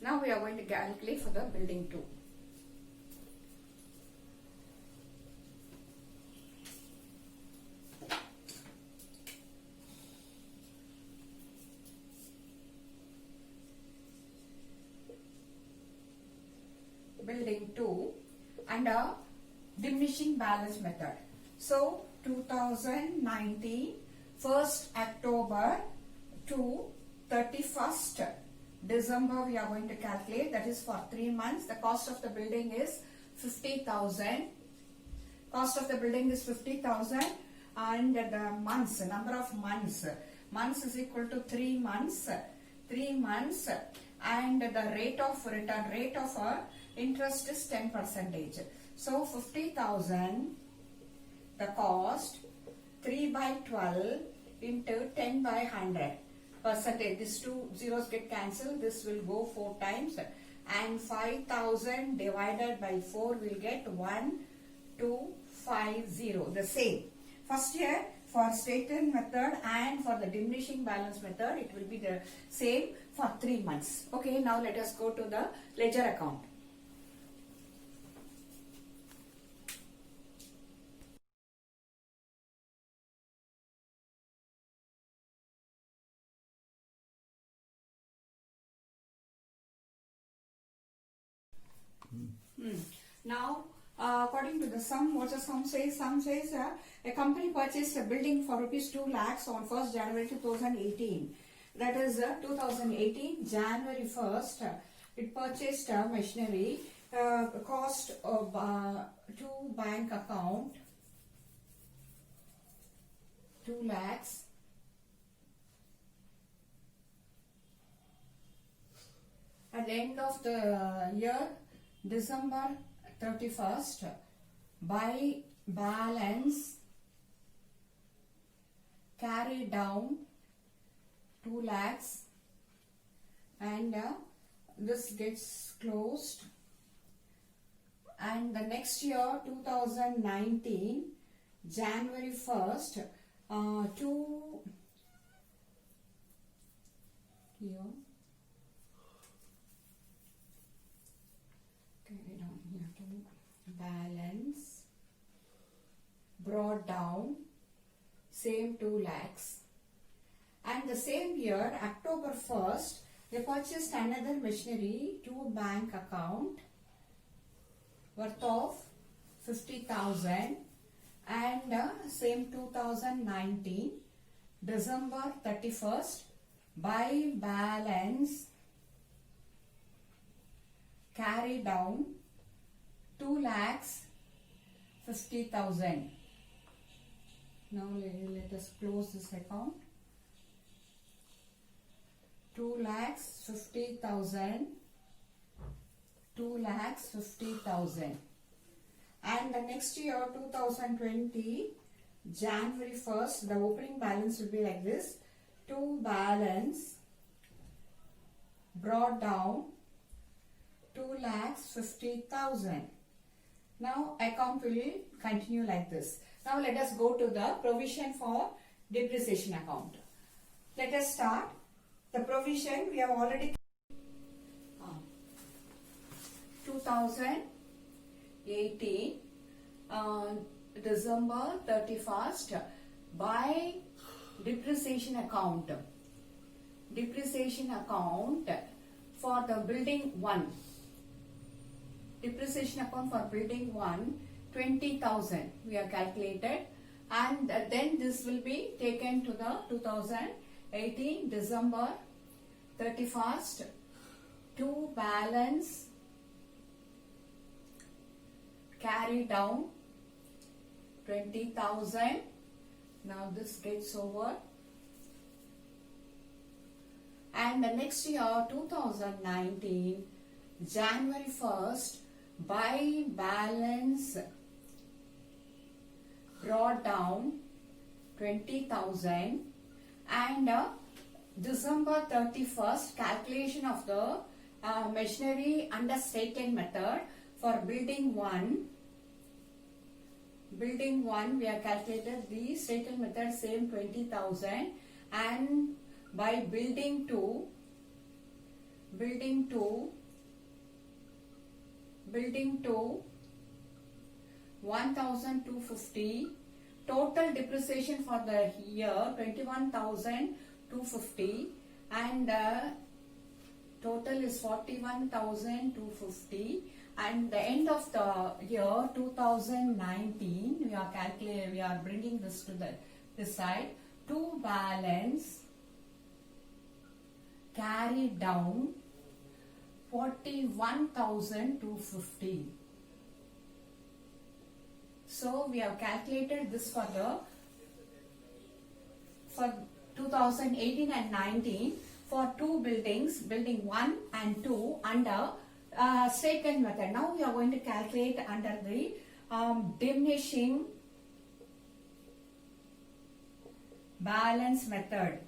Now we are going to calculate for the building 2. Building 2 under diminishing balance method. So 2019 1st October to 31st December we are going to calculate, that is for 3 months. The cost of the building is 50,000. Cost of the building is 50,000 and the months, number of months is equal to 3 months. 3 months and the rate of return, rate of interest is 10%. So 50,000, the cost 3 by 12 into 10 by 100 percentage. These two zeros get cancelled. This will go 4 times and 5,000 divided by 4 will get 1250. The same. First year for stated method and for the diminishing balance method it will be the same for 3 months. Okay, now let us go to the ledger account. Now, according to the sum, what the sum says? Sum says a company purchased a building for rupees 2 lakhs on 1st January 2018. That is 2018 January 1st. It purchased machinery. Cost of to bank account 2 lakhs. At the end of the year, December 31st, by balance carry down 2 lakhs and this gets closed, and the next year 2019 January 1st to here balance brought down same 2 lakhs, and the same year October 1st they purchased another machinery to bank account worth of 50,000, and same 2019 December 31st by balance carry down 2 lakhs 50,000. Now let us close this account. 2 lakhs 50,000. 2 lakhs 50,000. And the next year 2020 January 1st the opening balance will be like this. To balance brought down 2 lakhs 50,000. Now account will continue like this. Now let us go to the provision for depreciation account. Let us start. The provision we have already 2018 December 31st by depreciation account. Depreciation account for the building 1. Depreciation account for building 1 20,000 we have calculated, and then this will be taken to the 2018 December 31st to balance carry down 20,000. Now this gets over, and the next year 2019 January 1st by balance brought down 20,000, and December 31st calculation of the machinery under stated method for building 1. Building 1 we have calculated the stated method same 20,000, and by building 2 building 2 1,250. Total depreciation for the year 21,250, and total is 41,250. And the end of the year 2019, we are bringing this to this side to balance carry down 41,250. So we have calculated this for 2018 and 19 for two buildings, building 1 and 2 under second method. Now we are going to calculate under the diminishing balance method.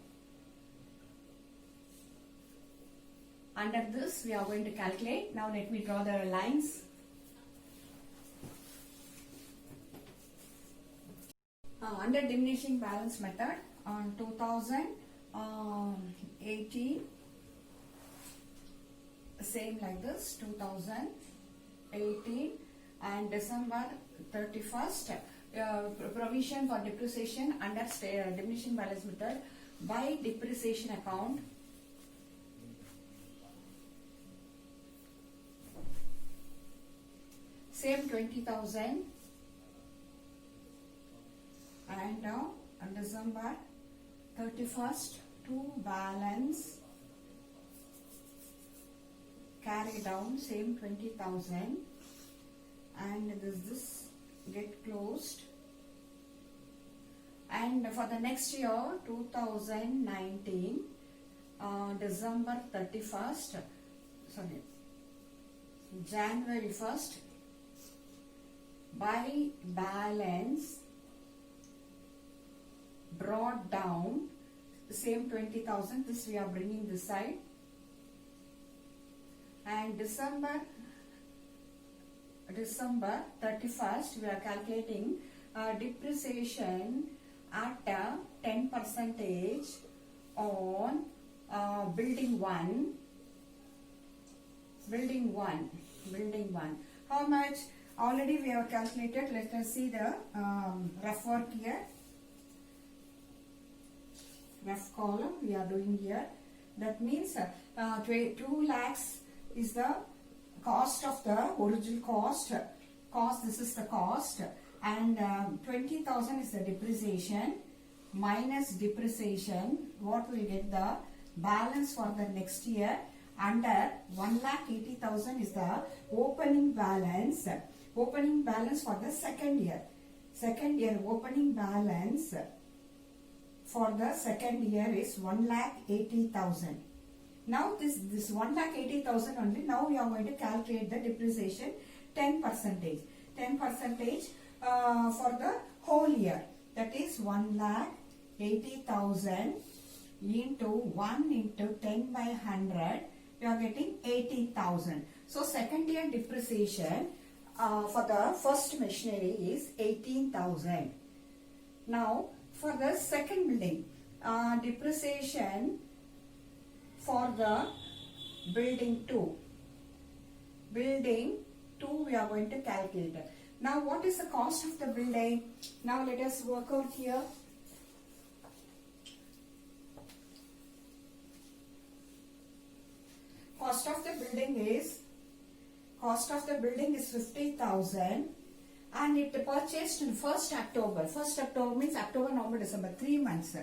Under this we are going to calculate. Now let me draw the lines. Under diminishing balance method on 2018, same like this, 2018 and December 31st, provision for depreciation under diminishing balance method by depreciation account. Same 20,000, and now on December 31st to balance carry down same 20,000, and this get closed. And for the next year 2019, December 31st, sorry, January 1st, by balance brought down same 20,000, this we are bringing this side, and December 31st we are calculating depreciation at 10% on building 1. How much? Already we have calculated. Let us see the rough work here. Rough column we are doing here. That means 2 lakhs is the cost of the original cost. This is the cost, and 20,000 is the depreciation. Minus depreciation, what will get the balance for the next year? Under 1,80,000 is the opening balance. Opening balance for the second year. Second year opening balance for the second year is 1,80,000. Now this 1,80,000 only. Now we are going to calculate the depreciation 10%. 10% for the whole year. That is 1,80,000 into 1 into 10 by 100. We are getting 80,000. So second year depreciation for the first machinery is 18,000. Now for the second building, depreciation for the building 2. Building 2 we are going to calculate. Now what is the cost of the building? Now let us work out here. Cost of the building is 50,000, and it purchased in 1st October. 1st October means October, November, December, 3 months.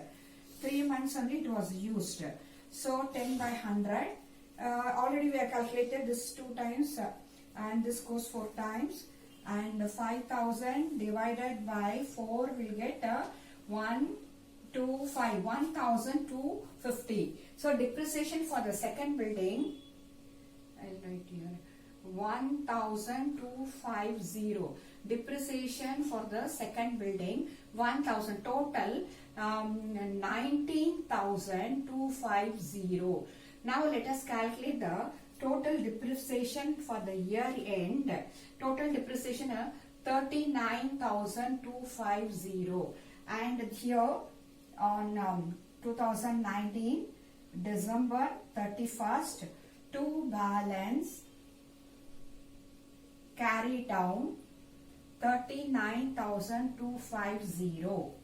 3 months only it was used. So 10 by 100. Already we have calculated this 2 times, and this goes 4 times. And 5,000 divided by 4 will get 1,250. So depreciation for the second building, I'll write here, 1,250. Depreciation for the second building 1,000. Total 19,250. Now let us calculate the total depreciation for the year end. Total depreciation 39,250. And here on 2019 December 31st to balance carry down 39,250.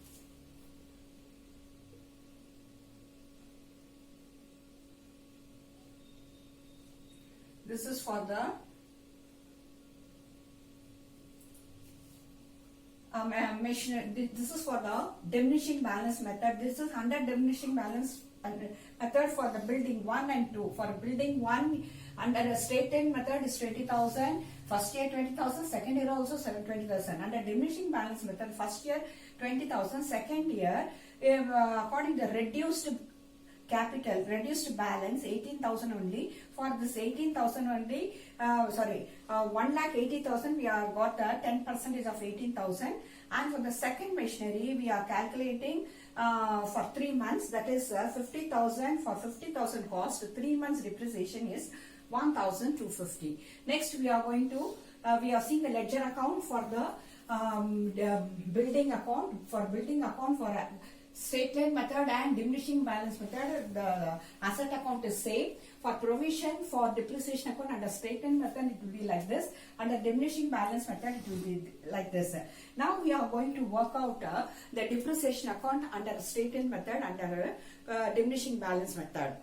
This is for the this is for the diminishing balance method. This is under diminishing balance method for the building 1 and 2. For building 1 under a straightened method is 20,000. First year 20,000. Second year also 20,000. Under diminishing balance method, first year 20,000. Second year, according to reduced capital, reduced balance 18,000 only. For this 18,000 only, 1,80,000 we have got the 10% of 18,000. And for the second machinery, we are calculating for 3 months, that is 50,000 for 50,000 cost. 3 months depreciation is 1,250. Next, we are going to we are seeing the ledger account for the building account. For building account for straight line method and diminishing balance method, the asset account is same. For provision for depreciation account under straight line method, it will be like this. Under diminishing balance method, it will be like this. Now we are going to work out the depreciation account under straight line method under diminishing balance method.